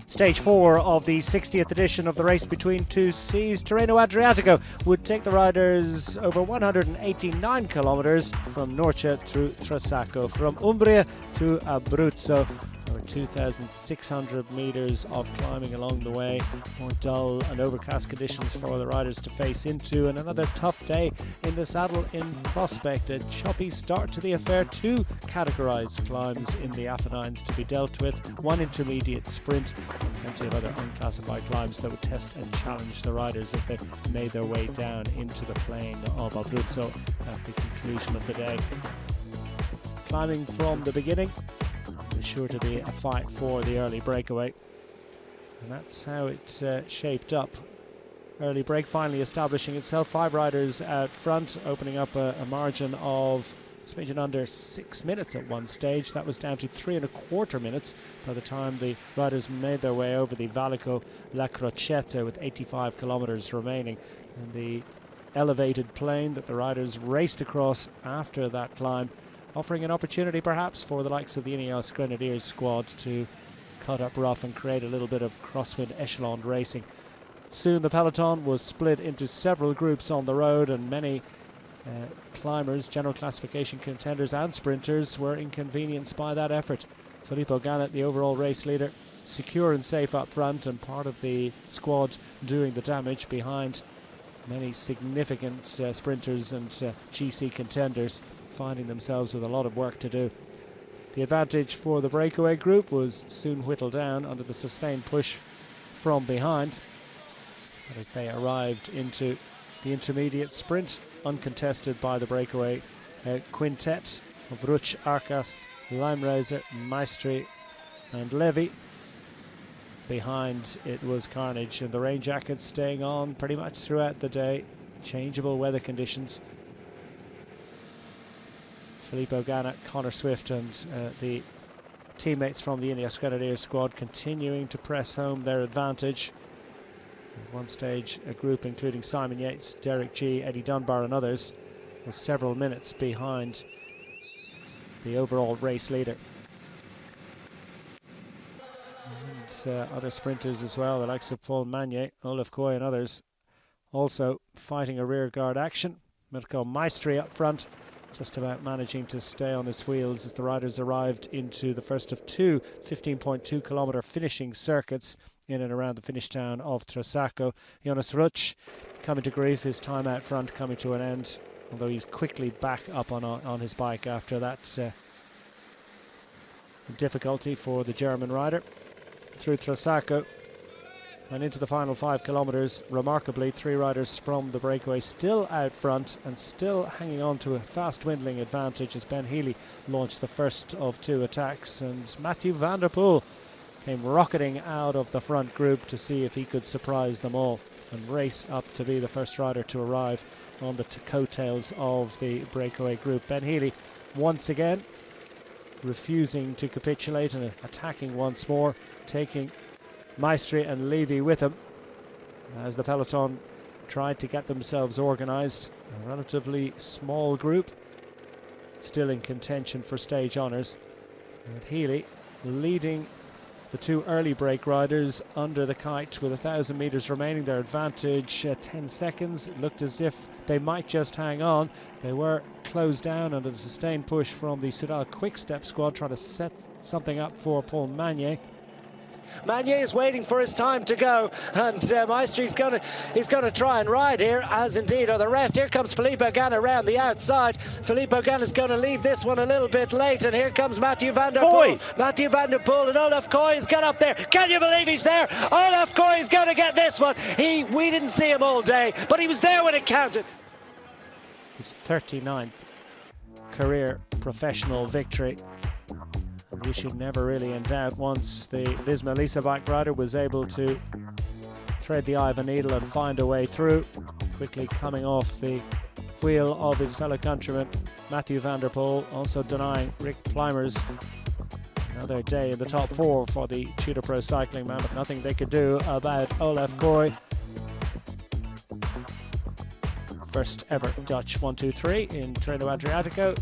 Stage 4 of the 60th edition of the race between two seas, Tirreno-Adriatico, would take the riders over 189 kilometres from Norcia through Trasacco, from Umbria to Abruzzo. Over 2,600 metres of climbing along the way, more dull and overcast conditions for the riders to face into, and another tough day in the saddle in prospect. A choppy start to the affair, two categorised climbs in the Apennines to be dealt with, one intermediate sprint, and plenty of other unclassified climbs that would test and challenge the riders as they made their way down into the plain of Abruzzo at the conclusion of the day. Climbing from the beginning, there's sure to be a fight for the early breakaway, and that's how it shaped up. Early break finally establishing itself, 5 riders out front, opening up a margin of smidgen under 6 minutes at one stage. That was down to 3¼ minutes by the time the riders made their way over the Valico La Crocetta with 85 kilometres remaining, and the elevated plain that the riders raced across after that climb, offering an opportunity perhaps for the likes of the Ineos Grenadiers squad to cut up rough and create a little bit of crosswind echelon racing. Soon the peloton was split into several groups on the road, and many climbers, general classification contenders and sprinters were inconvenienced by that effort. Filippo Ganna, the overall race leader, secure and safe up front, and part of the squad doing the damage behind many significant sprinters and GC contenders, finding themselves with a lot of work to do. The advantage for the breakaway group was soon whittled down under the sustained push from behind, but as they arrived into the intermediate sprint, uncontested by the breakaway quintet of Ruch, Arcas, Limereiser, Maestri and Levy. Behind it was carnage, and the rain jackets staying on pretty much throughout the day. Changeable weather conditions. Filippo Ganna, Connor Swift and the teammates from the Ineos Grenadiers squad continuing to press home their advantage. At one stage, a group including Simon Yates, Derek G, Eddie Dunbar and others was several minutes behind the overall race leader. And other sprinters as well, the likes of Paul Magnier, Olaf Koy and others also fighting a rearguard action. Mirko Maestri up front, just about managing to stay on his wheels as the riders arrived into the first of two 15.2 kilometre finishing circuits in and around the finish town of Trasacco. Jonas Ruch coming to grief, his time out front coming to an end, although he's quickly back up on his bike after that difficulty for the German rider. Through Trasacco and into the final 5 kilometres, remarkably 3 riders from the breakaway still out front and still hanging on to a fast dwindling advantage as Ben Healy launched the first of 2 attacks, and Matthew van der Poel came rocketing out of the front group to see if he could surprise them all and race up to be the first rider to arrive on the coattails of the breakaway group. Ben Healy once again refusing to capitulate and attacking once more, taking Maestri and Levy with him as the peloton tried to get themselves organised. A relatively small group still in contention for stage honours, and Healy leading the 2 early break riders under the kite with 1,000 metres remaining. Their advantage 10 seconds. It looked as if they might just hang on. They were closed down under the sustained push from the Soudal-QuickStep squad, trying to set something up for Paul Magnier. Magnier is waiting for his time to go, and Maestri's he's gonna try and ride here, as indeed are the rest. Here comes Filippo Ganna around the outside. Filippo Ganna's going to leave this one a little bit late, and here comes Matthew van der Poel. Matthew van der Poel and Olaf Koy has got up there. Can you believe he's there? Olaf Koy is going to get this one. We didn't see him all day, but he was there when it counted. His 39th career professional victory. You should never really in doubt once the Visma Lisa bike rider was able to thread the eye of a needle and find a way through, quickly coming off the wheel of his fellow countryman Matthew van der Poel, also denying Rick Climbers another day in the top 4 for the Tudor Pro Cycling man, but nothing they could do about Olaf Koy. First ever Dutch 1-2-3 in Tirreno-Adriatico.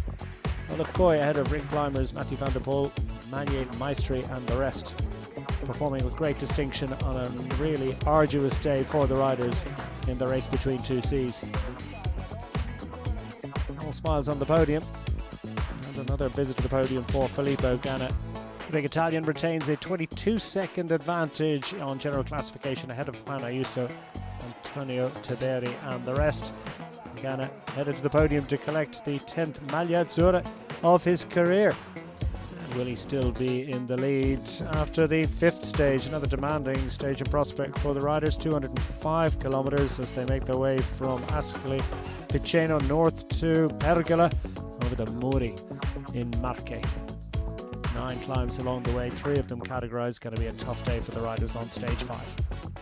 Olaf Koy ahead of Rick Climbers, Matthew van der Poel, Magnier, Maestri and the rest. performing with great distinction on a really arduous day for the riders in the race between two seas. All smiles on the podium, and another visit to the podium for Filippo Ganna. The big Italian retains a 22-second advantage on general classification ahead of Juan Ayuso, Antonio Tederi and the rest. Ganna headed to the podium to collect the 10th Maglia Azzurra of his career. Will he still be in the lead after the 5th stage, another demanding stage of prospect for the riders, 205 kilometres as they make their way from Ascoli Piceno north to Pergola over the Muri in Marche. 9 climbs along the way, 3 of them categorised. Going to be a tough day for the riders on stage 5.